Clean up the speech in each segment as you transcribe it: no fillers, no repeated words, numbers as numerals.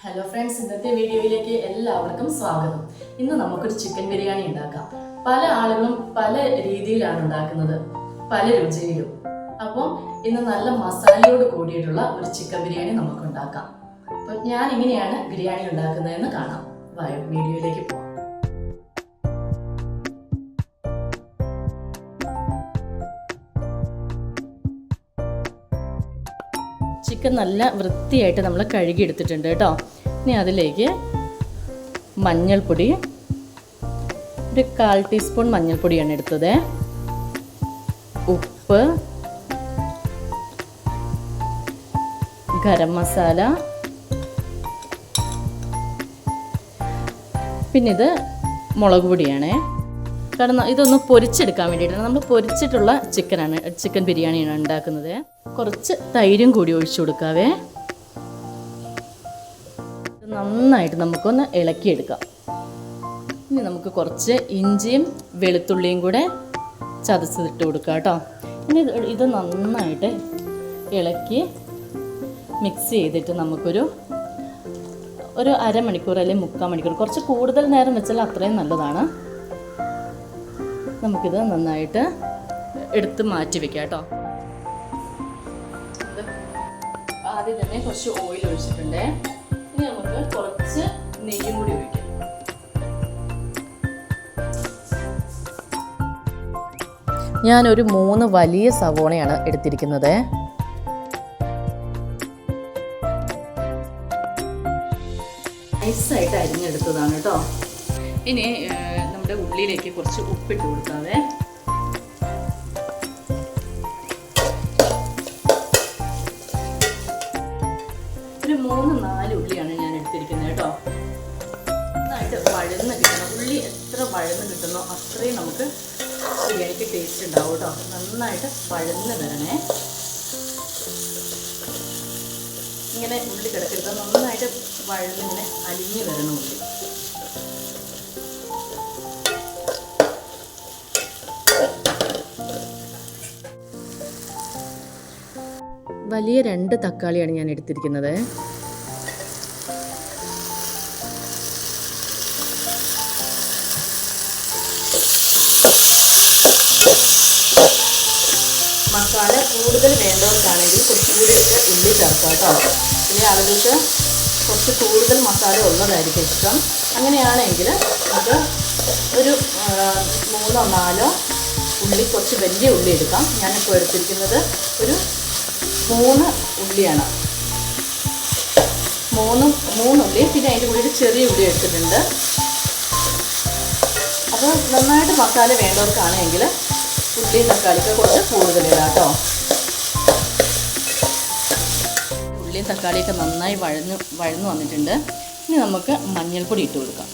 Hello friends, ഇന്നത്തെ വീഡിയോയിലേക്ക് എല്ലാവർക്കും സ്വാഗതം. ഇന്ന് നമുക്കൊരു ചിക്കൻ ബിരിയാണി ഉണ്ടാക്കാം. പല ആളുകളും പല രീതിയിലാണ് ഉണ്ടാക്കുന്നത്, പല രുചിയിലും. അപ്പം ഇന്ന് നല്ല മസാലയോട് കൂടിയിട്ടുള്ള ഒരു ചിക്കൻ ബിരിയാണി നമുക്ക് ഉണ്ടാക്കാം. അപ്പം ഞാൻ എങ്ങനെയാണ് ബിരിയാണി ഉണ്ടാക്കുന്നതെന്ന് കാണാം. വീഡിയോയിലേക്ക് പോകാം. ചിക്കൻ നല്ല വൃത്തിയായിട്ട് നമ്മൾ കഴുകി എടുത്തിട്ടുണ്ട് കേട്ടോ. ഇനി അതിലേക്ക് മഞ്ഞൾപ്പൊടി, ഒരു 1/4 ടീസ്പൂൺ മഞ്ഞൾപ്പൊടിയാണ് എടുത്തത്. ഉപ്പ്, ഗരം മസാല, പിന്നെ ഇത് മുളക് പൊടിയാണ്. കാരണം ഇതൊന്ന് പൊരിച്ചെടുക്കാൻ വേണ്ടിയിട്ടാണ്. നമ്മൾ പൊരിച്ചിട്ടുള്ള ചിക്കൻ ബിരിയാണിയാണ് ഉണ്ടാക്കുന്നത്. കുറച്ച് തൈരും കൂടി ഒഴിച്ചു കൊടുക്കാവേ. നന്നായിട്ട് നമുക്കൊന്ന് ഇളക്കിയെടുക്കാം. ഇനി നമുക്ക് കുറച്ച് ഇഞ്ചിയും വെളുത്തുള്ളിയും കൂടെ ചതച്ചിട്ട് കൊടുക്കാം കേട്ടോ. ഇനി ഇത് നന്നായിട്ട് ഇളക്കി മിക്സ് ചെയ്തിട്ട് നമുക്കൊരു അരമണിക്കൂർ അല്ലെങ്കിൽ 3/4 മണിക്കൂർ, കുറച്ച് കൂടുതൽ നേരം വെച്ചാൽ അത്രയും നല്ലതാണ്. നമുക്കിത് നന്നായിട്ട് എടുത്ത് മാറ്റി വെക്കാം കേട്ടോ. ആദ്യം തന്നെ കുറച്ച് ഓയിൽ ഒഴിച്ചിട്ടുണ്ട്. ഇനി നമുക്ക് കുറച്ച് നെയ്യും കൂടി ഒഴിക്കാം. ഞാനൊരു 3 വലിയ സവോളയാണ് എടുത്തിരിക്കുന്നത്. നൈസായിട്ട് അരിഞ്ഞെടുത്തതാണ് കേട്ടോ. ഇനി നമ്മുടെ ഉള്ളിയിലേക്ക് കുറച്ച് ഉപ്പിട്ട് കൊടുക്കാവേ. ഒരു 3-4 ഉള്ളിയാണ് ഞാൻ എടുത്തിരിക്കുന്നത് കേട്ടോ. നന്നായിട്ട് വഴന്ന് കിട്ടണം. ഉള്ളി എത്ര വഴന്ന് കിട്ടുന്നോ അത്രയും നമുക്ക് ബിരിയാണിക്ക് ടേസ്റ്റ് ഉണ്ടാവും കേട്ടോ. നന്നായിട്ട് വഴന്ന് വരണേ. ഇങ്ങനെ ഉള്ളി കിടക്കരുത്, നന്നായിട്ട് വഴന്ന് ഇങ്ങനെ അലിഞ്ഞ് വരണം ഉള്ളി. വലിയ 2 തക്കാളിയാണ് ഞാൻ എടുത്തിരിക്കുന്നത്. മസാല കൂടുതൽ വേണ്ടവർക്കാണെങ്കിൽ കുറച്ചും കൂടി ഉള്ളി ചേർക്കാം കേട്ടോ. പിന്നെ ആളുകൾക്ക് കുറച്ച് കൂടുതൽ മസാല ഉള്ളതായിരിക്കും ഇഷ്ടം. അങ്ങനെയാണെങ്കിൽ നമുക്ക് ഒരു 3-4 ഉള്ളി, കുറച്ച് വലിയ ഉള്ളി എടുക്കാം. ഞാനിപ്പോൾ എടുത്തിരിക്കുന്നത് ഒരു 3 ഉള്ളിയാണ്. 3 ഉള്ളി, പിന്നെ അതിൻ്റെ കൂടെ ഒരു ചെറിയ ഉള്ളി എടുത്തിട്ടുണ്ട്. അപ്പോൾ നന്നായിട്ട് മസാല വേണ്ടവർക്കാണെങ്കിൽ ഉള്ളിയും തക്കാളിക്ക് കുറച്ച് കൂടുതലിടാം കേട്ടോ. ഉള്ളിയും തക്കാളിയൊക്കെ നന്നായി വഴന്നു വന്നിട്ടുണ്ട്. ഇനി നമുക്ക് മഞ്ഞൾപ്പൊടി ഇട്ട് കൊടുക്കാം.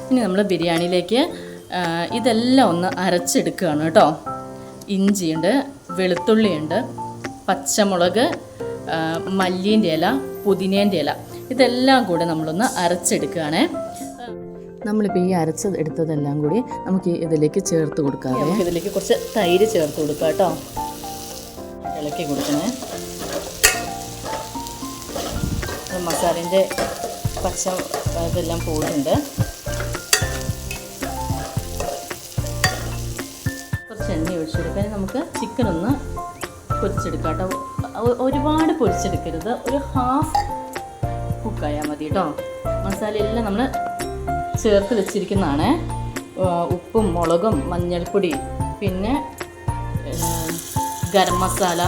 ഇനി നമ്മൾ ബിരിയാണിയിലേക്ക് ഇതെല്ലാം ഒന്ന് അരച്ചെടുക്കുകയാണ് കേട്ടോ. ഇഞ്ചിയുണ്ട്, വെളുത്തുള്ളിയുണ്ട്, പച്ചമുളക്, മല്ലീൻ്റെ ഇല, പുതിനേൻ്റെ ഇല, ഇതെല്ലാം കൂടെ നമ്മളൊന്ന് അരച്ചെടുക്കുകയാണ്. നമ്മളിപ്പോൾ ഈ എടുത്തതെല്ലാം കൂടി നമുക്ക് ഇതിലേക്ക് ചേർത്ത് കൊടുക്കാം. ഇതിലേക്ക് കുറച്ച് തൈര് ചേർത്ത് കൊടുക്കാം കേട്ടോ. ഇളക്കി കൊടുക്കണേ. മസാലേൻ്റെ പച്ച ഇതെല്ലാം പോയിട്ടുണ്ട്. കുറച്ച് എണ്ണ ഒഴിച്ചു കൊടുക്കാൻ. നമുക്ക് ചിക്കൻ ഒന്ന് പൊരിച്ചെടുക്കാം കേട്ടോ. ഒരുപാട് പൊരിച്ചെടുക്കരുത്, ഒരു ഹാഫ് കുക്കായാൽ മതി കേട്ടോ. മസാലയെല്ലാം നമ്മൾ ചേർത്ത് വെച്ചിരിക്കുന്നതാണ്. ഉപ്പും മുളകും മഞ്ഞൾപ്പൊടി, പിന്നെ ഗരം മസാല,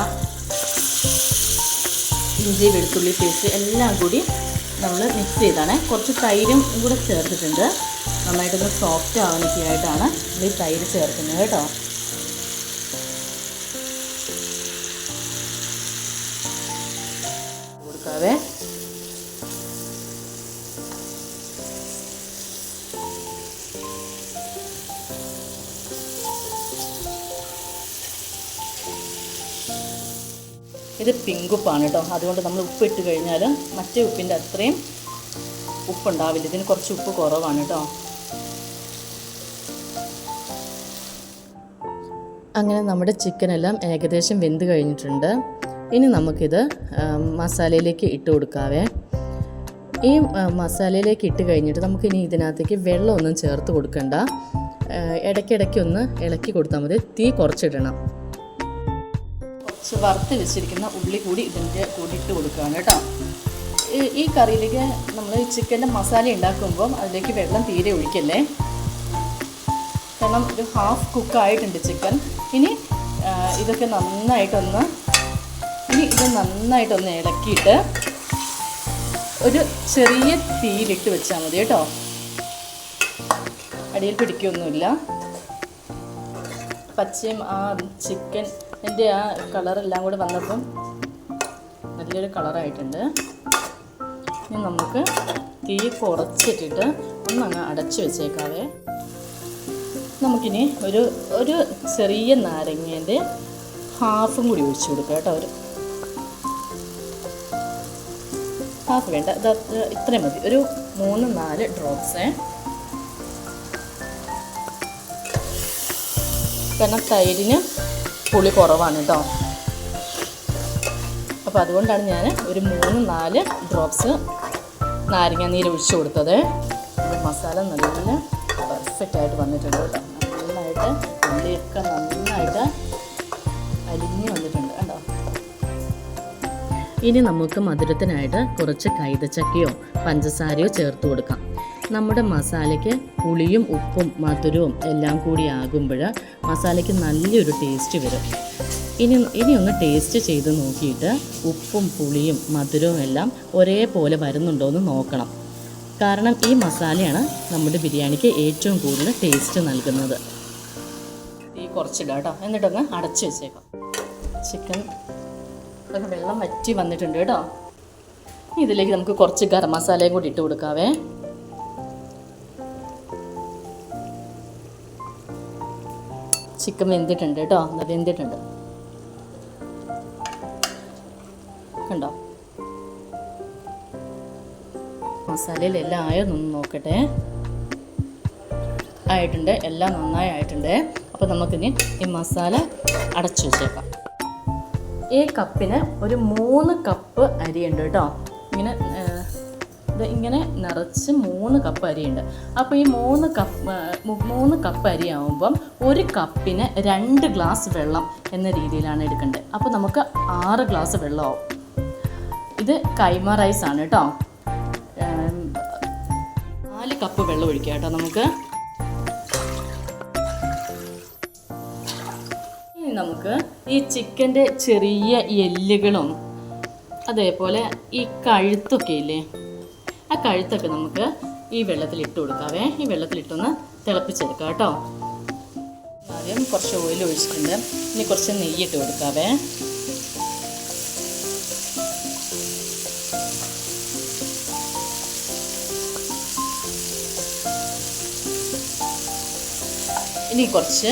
ഇഞ്ചി വെളുത്തുള്ളി പേസ്റ്റ് എല്ലാം കൂടി നമ്മൾ മിക്സ് ചെയ്താണ്. കുറച്ച് തൈരും കൂടെ ചേർത്തിട്ടുണ്ട്. നന്നായിട്ടൊന്ന് സോഫ്റ്റ് ആവാനൊക്കെയായിട്ടാണ് ഈ തൈര് ചേർക്കുന്നത് കേട്ടോ. കൊടുക്കാവേ. ഇത് പിങ്ക് ഉപ്പാണ് കേട്ടോ. അതുകൊണ്ട് നമ്മൾ ഉപ്പ് ഇട്ട് കഴിഞ്ഞാൽ മറ്റേ ഉപ്പിൻ്റെ അത്രയും ഉപ്പുണ്ടാവില്ല. ഇതിന് കുറച്ച് ഉപ്പ് കുറവാണ് കേട്ടോ. അങ്ങനെ നമ്മുടെ ചിക്കനെല്ലാം ഏകദേശം വെന്ത് കഴിഞ്ഞിട്ടുണ്ട്. ഇനി നമുക്കിത് മസാലയിലേക്ക് ഇട്ട് കൊടുക്കാവേ. ഈ മസാലയിലേക്ക് ഇട്ട് കഴിഞ്ഞിട്ട് നമുക്കിനി ഇതിനകത്തേക്ക് വെള്ളമൊന്നും ചേർത്ത് കൊടുക്കണ്ട. ഇടയ്ക്കിടയ്ക്ക് ഒന്ന് ഇളക്കി കൊടുത്താൽ മതി. തീ കുറച്ചിടണം. കുറച്ച് വറുത്ത് വെച്ചിരിക്കുന്ന ഉള്ളി കൂടി ഇതിൻ്റെ കൂടി ഇട്ട് കൊടുക്കുകയാണ് കേട്ടോ. ഈ കറിയിലേക്ക് നമ്മൾ ചിക്കൻ്റെ മസാല ഉണ്ടാക്കുമ്പം അതിലേക്ക് വെള്ളം തീരെ ഒഴിക്കല്ലേ, കാരണം ഒരു ഹാഫ് കുക്കായിട്ടുണ്ട് ചിക്കൻ. ഇനി ഇത് നന്നായിട്ടൊന്ന് ഇളക്കിയിട്ട് ഒരു ചെറിയ തീയിലിട്ട് വെച്ചാൽ മതി കേട്ടോ. അടിയിൽ പിടിക്കുകയൊന്നുമില്ല. പച്ചയും ആ ചിക്കൻ്റെ ആ കളറെല്ലാം കൂടെ വന്നപ്പം നല്ലൊരു കളറായിട്ടുണ്ട്. ഇനി നമുക്ക് തീ കുറച്ചിട്ടിട്ട് ഒന്നങ്ങ് അടച്ചു വെച്ചേക്കാവേ. നമുക്കിനി ഒരു ചെറിയ നാരങ്ങേൻ്റെ ഹാഫും കൂടി ഒഴിച്ചു കൊടുക്കാം കേട്ടോ. ഒരു ഹാഫ് വേണ്ട, ഇത്രയും മതി. ഒരു 3-4 ഡ്രോപ്സ്. കാരണം തൈരിന് പുളി കുറവാണ് കേട്ടോ. അപ്പോൾ അതുകൊണ്ടാണ് ഞാൻ ഒരു 3-4 ഡ്രോപ്സ് നാരങ്ങ നീര് ഒഴിച്ചു കൊടുത്തത്. മസാല നല്ല പെർഫെക്റ്റായിട്ട് വന്നിട്ടുണ്ട് കേട്ടോ. നന്നായിട്ട് ഉള്ളിയൊക്കെ നന്നായിട്ട് അലിഞ്ഞ് വന്നിട്ടുണ്ട് കേട്ടോ. ഇനി നമുക്ക് മധുരത്തിനായിട്ട് കുറച്ച് കൈതച്ചക്കയോ പഞ്ചസാരയോ ചേർത്ത് കൊടുക്കാം. നമ്മുടെ മസാലയ്ക്ക് പുളിയും ഉപ്പും മധുരവും എല്ലാം കൂടി ആകുമ്പോൾ മസാലയ്ക്ക് നല്ലൊരു ടേസ്റ്റ് വരും. ഇനി ഒന്ന് ടേസ്റ്റ് ചെയ്ത് നോക്കിയിട്ട് ഉപ്പും പുളിയും മധുരവും എല്ലാം ഒരേപോലെ വരുന്നുണ്ടോ എന്ന് നോക്കണം. കാരണം ഈ മസാലയാണ് നമ്മുടെ ബിരിയാണിക്ക് ഏറ്റവും കൂടുതൽ ടേസ്റ്റ് നൽകുന്നത്. ഈ കുറച്ചിടാം കേട്ടോ. എന്നിട്ടൊന്ന് അടച്ച് വെച്ചേക്കാം. ചിക്കൻ ഒക്കെ വെള്ളം വറ്റി വന്നിട്ടുണ്ട് കേട്ടോ. ഇതിലേക്ക് നമുക്ക് കുറച്ച് ഗരം മസാലയും കൂടി ഇട്ട് കൊടുക്കാവേ. ചിക്കൻ വെന്തിട്ടുണ്ട് കേട്ടോ. വെന്തിട്ടുണ്ട് കണ്ടോ. മസാലയിലെല്ലാം ആയോന്നൊന്ന് നോക്കട്ടെ. ആയിട്ടുണ്ട്, എല്ലാം നന്നായി ആയിട്ടുണ്ട്. അപ്പോൾ നമുക്കിനി ഈ മസാല അടച്ചു വെച്ചേക്കാം. ഈ കപ്പിന് ഒരു 3 കപ്പ് അരിയുണ്ട് കേട്ടോ. ഇങ്ങനെ നിറച്ച് 3 കപ്പ് അരിയുണ്ട്. അപ്പോൾ ഈ 3 കപ്പ് അരി ആവുമ്പം 1 കപ്പിന് 2 ഗ്ലാസ് വെള്ളം എന്ന രീതിയിലാണ് എടുക്കേണ്ടത്. അപ്പോൾ നമുക്ക് 6 ഗ്ലാസ് വെള്ളമാവും. ഇത് കൈമ റൈസാണ് കേട്ടോ. 4 കപ്പ് വെള്ളം ഒഴിക്കുക കേട്ടോ നമുക്ക്. ഇനി നമുക്ക് ഈ ചിക്കൻ്റെ ചെറിയ എല്ലുകളും അതേപോലെ ഈ കഴുത്തൊക്കെ ഇല്ലേ, ആ കഴുത്തൊക്കെ നമുക്ക് ഈ വെള്ളത്തിലിട്ട് കൊടുക്കാവേ. ഈ വെള്ളത്തിലിട്ടൊന്ന് തിളപ്പിച്ചെടുക്കാം കേട്ടോ. ആദ്യം കുറച്ച് ഓയിൽ ഒഴിച്ചിട്ടുണ്ട്. ഇനി കുറച്ച് നെയ്യിട്ട് കൊടുക്കാവേ. ഇനി കുറച്ച്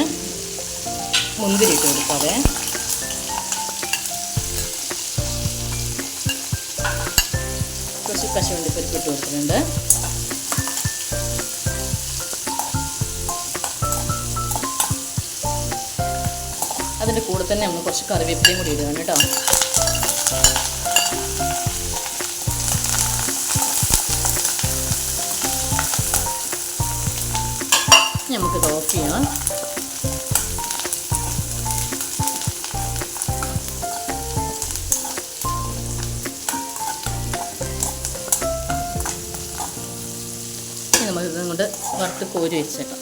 മുന്തിരി ഇട്ട് കൊടുക്കാവേ. കുറച്ച് കശുവണ്ടിപ്പരിപ്പ് ഇട്ട് കൊടുക്കുന്നുണ്ട്. അതിൻ്റെ കൂടെ തന്നെ നമ്മൾ കുറച്ച് കറിവേപ്പിലയും കൂടി ഇടുകയാണ് കേട്ടോ. നമുക്കിത് ഓഫ് ചെയ്യാം. നമുക്കിത് കൊണ്ട് വറുത്ത് കോരി വെച്ചേക്കാം.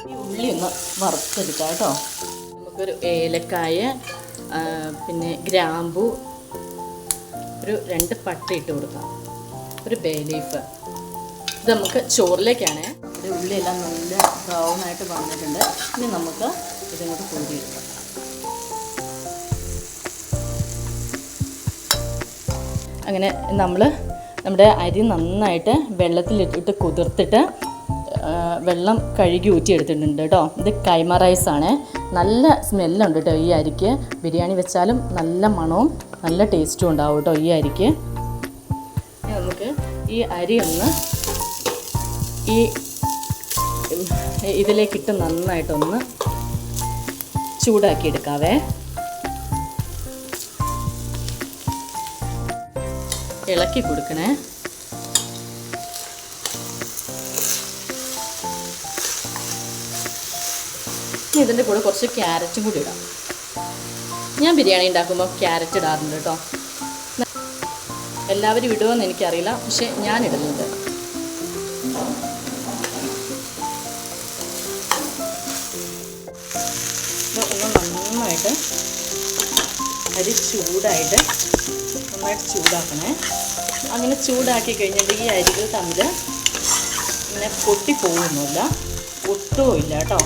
ഈ ഉള്ളി ഒന്ന് വറുത്തെടുക്കാം കേട്ടോ. നമുക്കൊരു ഏലക്കായ, പിന്നെ ഗ്രാമ്പു, ഒരു 2 പട്ട ഇട്ട് കൊടുക്കാം, ഒരു ബേ ലീഫ്. ഇത് നമുക്ക് ചോറിലേക്കാണ്. ഇത് ഉള്ളിയെല്ലാം നല്ല ബ്രൗണായിട്ട് വന്നിട്ടുണ്ട്. ഇനി നമുക്ക് ഇതിങ്ങോട്ട് കോരിയെടുക്കാം. അങ്ങനെ നമ്മുടെ അരി നന്നായിട്ട് വെള്ളത്തിലിട്ടിട്ട് കുതിർത്തിട്ട് വെള്ളം കഴുകി ഊറ്റിയെടുത്തിട്ടുണ്ട് കേട്ടോ. ഇത് കൈമ റൈസാണ്. നല്ല സ്മെല്ലുണ്ട് കേട്ടോ ഈ അരിക്ക്. ബിരിയാണി വെച്ചാലും നല്ല മണവും നല്ല ടേസ്റ്റും ഉണ്ടാവും കേട്ടോ ഈ അരിക്ക്. ഈ അരി ഒന്ന് ഈ ഇതിലേക്കിട്ട് നന്നായിട്ടൊന്ന് ചൂടാക്കി എടുക്കാവേ. ഇളക്കി കൊടുക്കണേ. ഇതിൻ്റെ കൂടെ കുറച്ച് ക്യാരറ്റും കൂടി ഇടാം. ഞാൻ ബിരിയാണി ഉണ്ടാക്കുമ്പോൾ ക്യാരറ്റ് ഇടാറുണ്ട് കേട്ടോ. എല്ലാവരും ഇടുമെന്ന് എനിക്കറിയില്ല, പക്ഷെ ഞാൻ ഇടുന്നുണ്ട്. ഒന്ന് നന്നായിട്ട് അരി ചൂടായിട്ട് നന്നായിട്ട് ചൂടാക്കണേ. അങ്ങനെ ചൂടാക്കി കഴിഞ്ഞിട്ട് ഈ അരികൾ തമ്മിൽ ഇങ്ങനെ പൊട്ടിപ്പോകുന്നില്ല, ഒട്ടുമില്ല കേട്ടോ.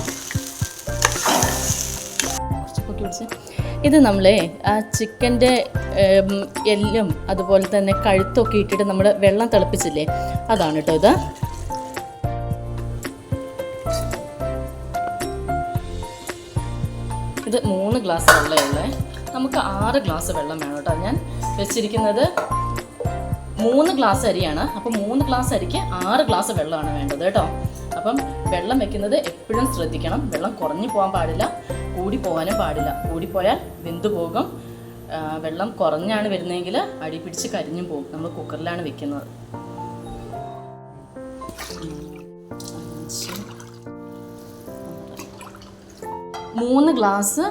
ഇത് നമ്മളെ ആ ചിക്കൻ്റെ എല്ലും അതുപോലെ തന്നെ കഴുത്തൊക്കെ ഇട്ടിട്ട് നമ്മൾ വെള്ളം തിളപ്പിച്ചില്ലേ, അതാണ് കേട്ടോ ഇത്. ഇത് 3 ഗ്ലാസ് വെള്ളമുള്ളേ. നമുക്ക് 6 ഗ്ലാസ് വെള്ളം വേണം കേട്ടോ. ഞാൻ വെച്ചിരിക്കുന്നത് 3 ഗ്ലാസ് അരിയാണ്. അപ്പം 3 ഗ്ലാസ് അരിക്ക് 6 ഗ്ലാസ് വെള്ളമാണ് വേണ്ടത് കേട്ടോ. അപ്പം വെള്ളം വെക്കുന്നത് എപ്പോഴും ശ്രദ്ധിക്കണം. വെള്ളം കുറഞ്ഞു പോകാൻ പാടില്ല, കൂടി പോകാനും പാടില്ല. കൂടിപ്പോയാൽ വെന്തു പോകും. വെള്ളം കുറഞ്ഞാണ് വരുന്നതെങ്കിൽ അടി പിടിച്ച് കരിഞ്ഞും പോകും. നമ്മൾ കുക്കറിലാണ് വെക്കുന്നത്. 3 ഗ്ലാസ്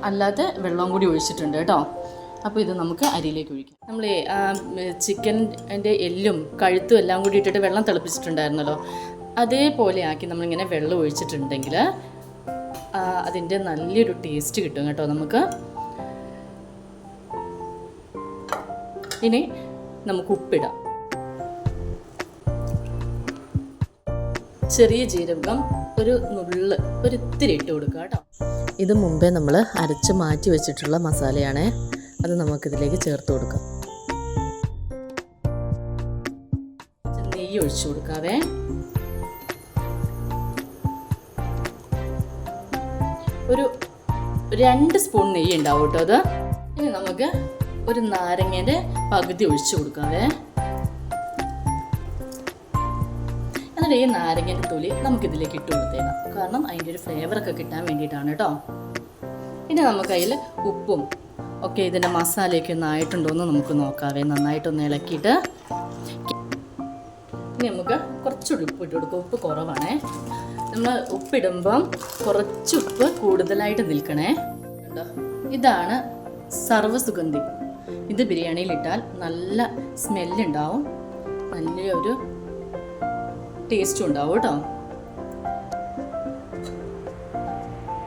അല്ലാതെ വെള്ളം കൂടി ഒഴിച്ചിട്ടുണ്ട് കേട്ടോ. അപ്പോൾ ഇത് നമുക്ക് അരിയിലേക്ക് ഒഴിക്കാം. നമ്മൾ ചിക്കൻ്റെ എല്ലും കഴുത്തും എല്ലാം കൂടി ഇട്ടിട്ട് വെള്ളം തിളപ്പിച്ചിട്ടുണ്ടായിരുന്നല്ലോ, അതേപോലെ ആക്കി നമ്മളിങ്ങനെ വെള്ളം ഒഴിച്ചിട്ടുണ്ടെങ്കിൽ അതിൻ്റെ നല്ലൊരു ടേസ്റ്റ് കിട്ടും കേട്ടോ നമുക്ക്. ഇനി നമുക്ക് ഉപ്പിടാം. ചെറിയ ജീരകം ഒരു ഇത്തിരി ഇട്ട് കൊടുക്കുക കേട്ടോ. ഇത് മുമ്പേ നമ്മൾ അരച്ച് മാറ്റി വെച്ചിട്ടുള്ള മസാലയാണേ. അത് നമുക്കിതിലേക്ക് ചേർത്ത് കൊടുക്കാം. നെയ്യ് ഒഴിച്ചു കൊടുക്കാവേ. ഒരു 2 സ്പൂൺ നെയ്യ് ഉണ്ടാവും കേട്ടോ അത്. ഇനി നമുക്ക് ഒരു നാരങ്ങേൻ്റെ പകുതി ഒഴിച്ചു കൊടുക്കാവേ. എന്നിട്ട് ഈ നാരങ്ങേൻ്റെ തൊലി നമുക്കിതിലേക്ക് ഇട്ട് കൊടുത്തേക്കാം. കാരണം അതിൻ്റെ ഒരു ഫ്ലേവറൊക്കെ കിട്ടാൻ വേണ്ടിയിട്ടാണ് കേട്ടോ. ഇനി നമുക്ക് അതിൽ ഉപ്പും ഒക്കെ ഇതിൻ്റെ മസാലയൊക്കെ ഒന്ന് ആയിട്ടുണ്ടോ എന്ന് നമുക്ക് നോക്കാവേ. നന്നായിട്ടൊന്ന് ഇളക്കിയിട്ട് ഇനി നമുക്ക് കുറച്ചുകൂടി ഉപ്പ് ഇട്ട് കൊടുക്കുക. ഉപ്പ് കുറവാണേ. നമ്മൾ ഉപ്പിടുമ്പം കുറച്ച് ഉപ്പ് കൂടുതലായിട്ട് നിൽക്കണേ. ഇതാണ് സർവ്വസുഗന്ധി. ഇത് ബിരിയാണിയിലിട്ടാൽ നല്ല സ്മെല്ലുണ്ടാവും, നല്ലൊരു ടേസ്റ്റും ഉണ്ടാവും കേട്ടോ.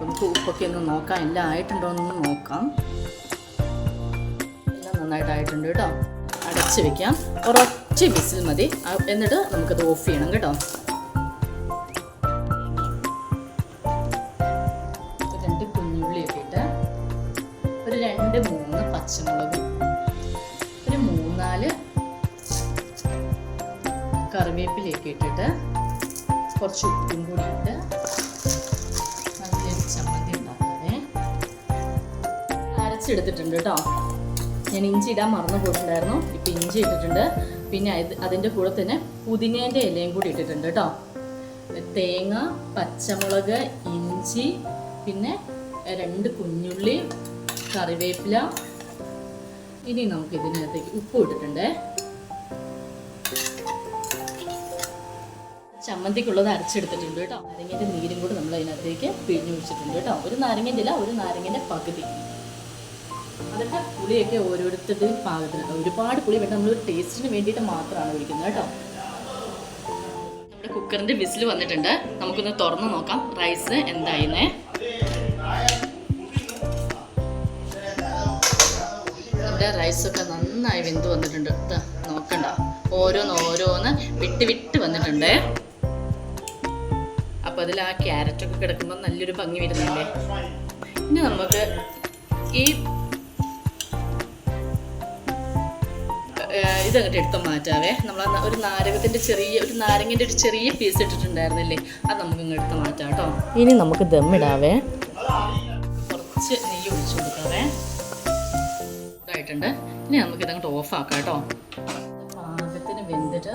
നമുക്ക് ഉപ്പൊക്കെ ഒന്ന് നോക്കാം, എല്ലാം ആയിട്ടുണ്ടോ എന്നൊന്ന് നോക്കാം. എല്ലാം നന്നായിട്ടായിട്ടുണ്ട് കേട്ടോ. അടച്ച് വെക്കാം. ഒരൊറ്റ വിസിൽ മതി. എന്നിട്ട് നമുക്കത് ഓഫ് ചെയ്യണം കേട്ടോ. 2 കുഞ്ഞുള്ളിയൊക്കെ ഇട്ട് ഒരു 2-3 പച്ചമുളക്, ഒരു 3-4 കറിവേപ്പിലയൊക്കെ ഇട്ടിട്ട് കുറച്ച് ഉപ്പും കൂടി ഇട്ട് നല്ലൊരു ചമ്മന്തി ഉണ്ടാക്കാതെ അരച്ചെടുത്തിട്ടുണ്ട് കേട്ടോ. ഞാൻ ഇഞ്ചി ഇടാൻ മറന്നു പോയിട്ടുണ്ടായിരുന്നു. ഇപ്പം ഇഞ്ചി ഇട്ടിട്ടുണ്ട്. പിന്നെ അതിൻ്റെ കൂടെ തന്നെ പുതിനേൻ്റെ ഇലയും കൂടി ഇട്ടിട്ടുണ്ട് കേട്ടോ. തേങ്ങ, പച്ചമുളക്, ഇഞ്ചി, പിന്നെ 2 കുഞ്ഞുള്ളി, കറിവേപ്പില. ഇനി നമുക്ക് ഇതിനകത്തേക്ക് ഉപ്പ് ഇട്ടിട്ടുണ്ട്. ചമ്മന്തിക്കുള്ളത് അരച്ചെടുത്തിട്ടുണ്ട് കേട്ടോ. നാരങ്ങേൻ്റെ നീരും കൂടി നമ്മൾ അതിനകത്തേക്ക് പിഴിഞ്ഞു വെച്ചിട്ടുണ്ട് കേട്ടോ. ഒരു നാരങ്ങേൻ്റെ ഇല, ഒരു നാരങ്ങേൻ്റെ പകുതി. അതൊക്കെ പുളിയൊക്കെ ഓരോരുത്തരുടെയും പാകത്തിന്. ഒരുപാട് പുളി വേണ്ട, നമ്മൾ ടേസ്റ്റിന് വേണ്ടിയിട്ട് മാത്രമാണ് ഒഴിക്കുന്നത് കേട്ടോ. നമ്മുടെ കുക്കറിൻ്റെ വിസിൽ വന്നിട്ടുണ്ട്. നമുക്കൊന്ന് തുറന്ന് നോക്കാം റൈസ് എന്തായിരുന്നേ. നമ്മുടെ റൈസൊക്കെ നന്നായി വെന്ത് വന്നിട്ടുണ്ട്. നോക്കണ്ട, ഓരോന്ന് വിട്ട് വന്നിട്ടുണ്ട്. അപ്പോൾ അതിൽ ആ ക്യാരറ്റൊക്കെ കിടക്കുമ്പോൾ നല്ലൊരു ഭംഗി വരുന്നില്ലേ. ഇനി നമുക്ക് ഈ ഇതങ്ങോട്ട് എടുത്ത് മാറ്റാവേ. നമ്മൾ ഒരു നാരങ്ങൻ്റെ ഒരു ചെറിയ പീസ് ഇട്ടിട്ടുണ്ടായിരുന്നില്ലേ, അത് നമുക്ക് ഇങ്ങ് എടുത്ത് മാറ്റാം കേട്ടോ. ഇനി നമുക്ക് ദമ്മിടാവേ. കുറച്ച് നെയ്യ് ഒഴിച്ചു കൊടുക്കാവേ. ഇതായിട്ടുണ്ട്. ഇനി നമുക്ക് ഇതങ്ങോട്ട് ഓഫാക്കാം കേട്ടോ. പാകത്തിന് വെന്തിട്ടുണ്ട് വെച്ചിട്ട്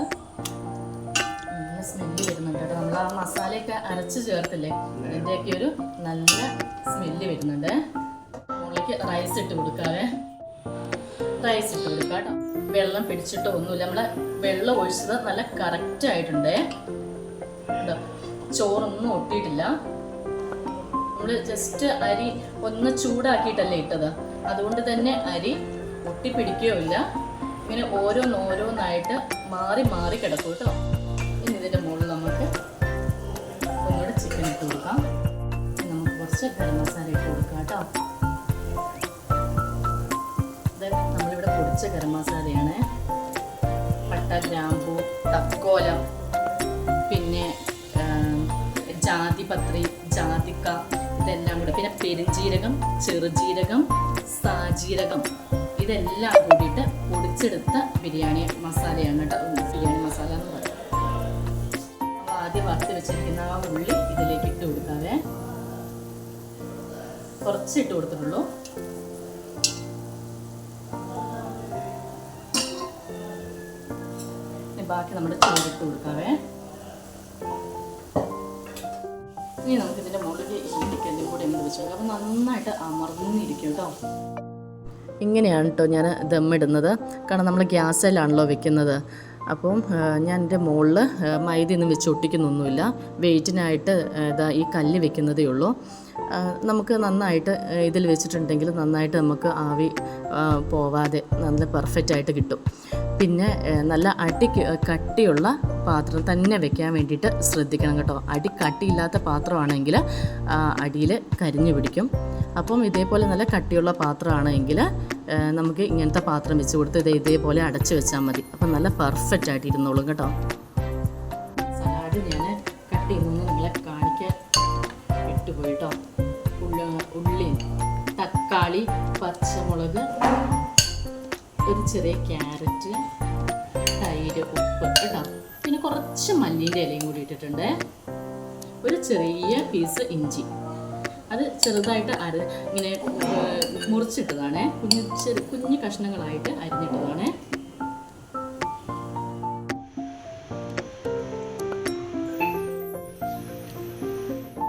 നല്ല സ്മെല്ല് വരുന്നുണ്ട് കേട്ടോ. നമ്മൾ ആ മസാലയൊക്കെ അരച്ച് ചേർത്തില്ലേ, അതിൻ്റെയൊക്കെ ഒരു നല്ല സ്മെല്ല് വരുന്നുണ്ട്. മുകളിലേക്ക് റൈസ് ഇട്ട് കൊടുക്കാവേ. റൈസ് ഇട്ട് കൊടുക്കാം കേട്ടോ. വെള്ളം പിടിച്ചിട്ടോ ഒന്നുമില്ല, നമ്മളെ വെള്ളം ഒഴിച്ചത് നല്ല കറക്റ്റായിട്ടുണ്ടേ. ചോറൊന്നും ഒട്ടിയിട്ടില്ല. നമ്മൾ ജസ്റ്റ് അരി ഒന്ന് ചൂടാക്കിയിട്ടല്ലേ ഇട്ടത്, അതുകൊണ്ട് തന്നെ അരി ഒട്ടിപ്പിടിക്കുകയോ ഇല്ല. ഇങ്ങനെ ഓരോന്നായിട്ട് മാറി മാറി കിടക്കും കേട്ടോ. ഇനി ഇതിൻ്റെ മുകളിൽ നമുക്ക് ഒന്നുകൂടെ ചിക്കൻ ഇട്ട് കൊടുക്കാം. നമുക്ക് കുറച്ച് ഗരം മസാല ഇട്ട് കൊടുക്കാം കേട്ടോ. ഇത് നമ്മളിവിടെ പൊടിച്ച ഗരം മസാലയാണ്. പട്ട, ഗ്രാമ്പൂ, തക്കോലം, പിന്നെ ജാതിപത്രി, ജാതിക്ക, ഇതെല്ലാം കൂടെ, പിന്നെ പെരുംജീരകം, ചെറുജീരകം, സാജീരകം, ഇതെല്ലാം കൂടിയിട്ട് പൊടിച്ചെടുത്ത ബിരിയാണി മസാലയാണ് കേട്ടോ. ബിരിയാണി മസാല എന്ന് പറയുന്നത്. അപ്പോൾ ആദ്യം വറുത്ത് വെച്ചിരിക്കുന്ന ആ ഉള്ളി ഇതിലേക്ക് ഇട്ട് കൊടുക്കാവേ. കുറച്ച് ഇട്ട് കൊടുത്തിട്ടുള്ളൂ. ബാക്കി നമ്മുടെ ചോറിട്ട് കൊടുക്കാവേ. ഇനി നമുക്ക് ഇതിൻ്റെ മുകളിൽ ഇടിക്കല്ലും കൂടെ ഇങ്ങനെ വെച്ച് കൊടുക്കാം. അപ്പോൾ നന്നായിട്ട് അമർന്നിരിക്കും കേട്ടോ. ഇങ്ങനെയാണ് കേട്ടോ ഞാൻ ദമ്മിടുന്നത്. കാരണം നമ്മൾ ഗ്യാസിലാണല്ലോ വെക്കുന്നത്. അപ്പം ഞാൻ എൻ്റെ മുകളിൽ മൈദയൊന്നും വെച്ച് ഒട്ടിക്കുന്നൊന്നുമില്ല. വെയിറ്റിനായിട്ട് ഇതാ ഈ കല്ല് വെക്കുന്നതേ ഉള്ളൂ. നമുക്ക് നന്നായിട്ട് ഇതിൽ വെച്ചിട്ടുണ്ടെങ്കിൽ നന്നായിട്ട് നമുക്ക് ആവി പോവാതെ നല്ല പെർഫെക്റ്റായിട്ട് കിട്ടും. പിന്നെ നല്ല കട്ടിയുള്ള പാത്രം തന്നെ വെക്കാൻ വേണ്ടിയിട്ട് ശ്രദ്ധിക്കണം കേട്ടോ. കട്ടിയില്ലാത്ത പാത്രമാണെങ്കിൽ അടിയിൽ കരിഞ്ഞു പിടിക്കും. അപ്പം ഇതേപോലെ നല്ല കട്ടിയുള്ള പാത്രമാണെങ്കിൽ നമുക്ക് ഇങ്ങനത്തെ പാത്രം വെച്ച് കൊടുത്ത് ഇതേപോലെ അടച്ചു വെച്ചാൽ മതി. അപ്പം നല്ല പെർഫെക്റ്റ് ആയിട്ട് ഇരുന്നോളും കേട്ടോ. സലാഡ് ഞാൻ കട്ട് ചെയ്യുന്നൊന്ന് നിങ്ങളെ കാണിക്കാൻ വിട്ടുപോയി കേട്ടോ. ഉള്ളി, തക്കാളി, പച്ചമുളക്, ഒരു ചെറിയ ക്യാരറ്റ്, തൈര്, ഉപ്പ് കേട്ടോ. പിന്നെ കുറച്ച് മല്ലിൻ്റെ ഇലയും കൂടി ഇട്ടിട്ടുണ്ട്. ഒരു ചെറിയ പീസ് ഇഞ്ചി, അത് ചെറുതായിട്ട് ഇങ്ങനെ മുറിച്ചിട്ടതാണ്. കുഞ്ഞു കഷ്ണങ്ങളായിട്ട് അരിഞ്ഞിട്ടതാണ്.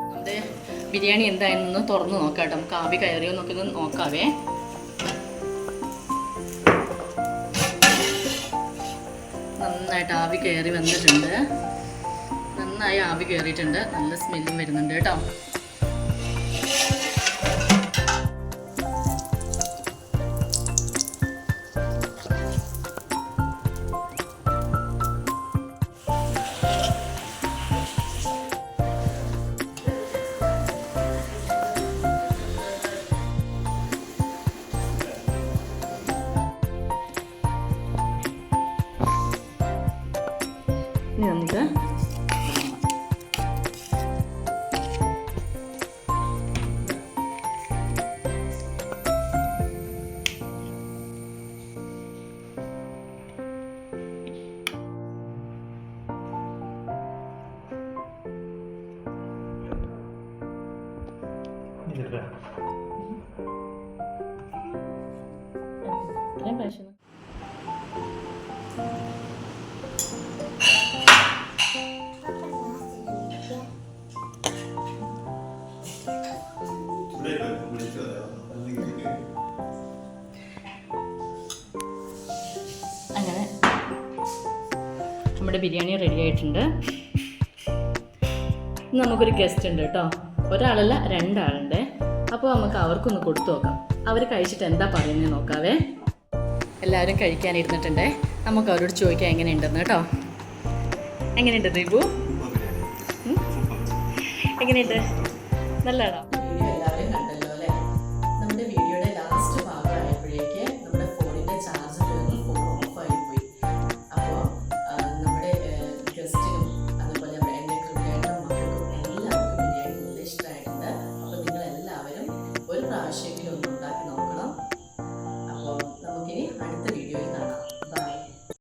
നമ്മുടെ ബിരിയാണി എന്തായെന്നൊന്ന് തുറന്ന് നോക്കാം കേട്ടോ. നമുക്ക് ആവി കയറിയോ എന്നൊക്കെ ഒന്ന് നോക്കാവേ. നന്നായിട്ട് ആവി കയറി വന്നിട്ടുണ്ട്. നന്നായി ആവി കയറിയിട്ടുണ്ട്. നല്ല സ്മെല്ലും വരുന്നുണ്ട് കേട്ടോ. ഇനി നമുക്ക് അങ്ങനെ നമ്മുടെ ബിരിയാണി റെഡി ആയിട്ടുണ്ട്. നമുക്കൊരു ഗസ്റ്റ് ഉണ്ട് കേട്ടോ. ഒരാളല്ല, രണ്ടാളുണ്ട്. അപ്പോൾ നമുക്ക് അവർക്കൊന്ന് കൊടുത്തു നോക്കാം. അവർ കഴിച്ചിട്ട് എന്താ പറയുന്നത് നോക്കാവേ. എല്ലാവരും കഴിക്കാനിരുന്നിട്ടുണ്ടേ. നമുക്ക് അവരോട് ചോദിക്കാം എങ്ങനെയുണ്ടെന്ന് കേട്ടോ. എങ്ങനെയുണ്ട് ദീപു? എങ്ങനെയുണ്ട്? നല്ലതാണോ? എല്ലാവരും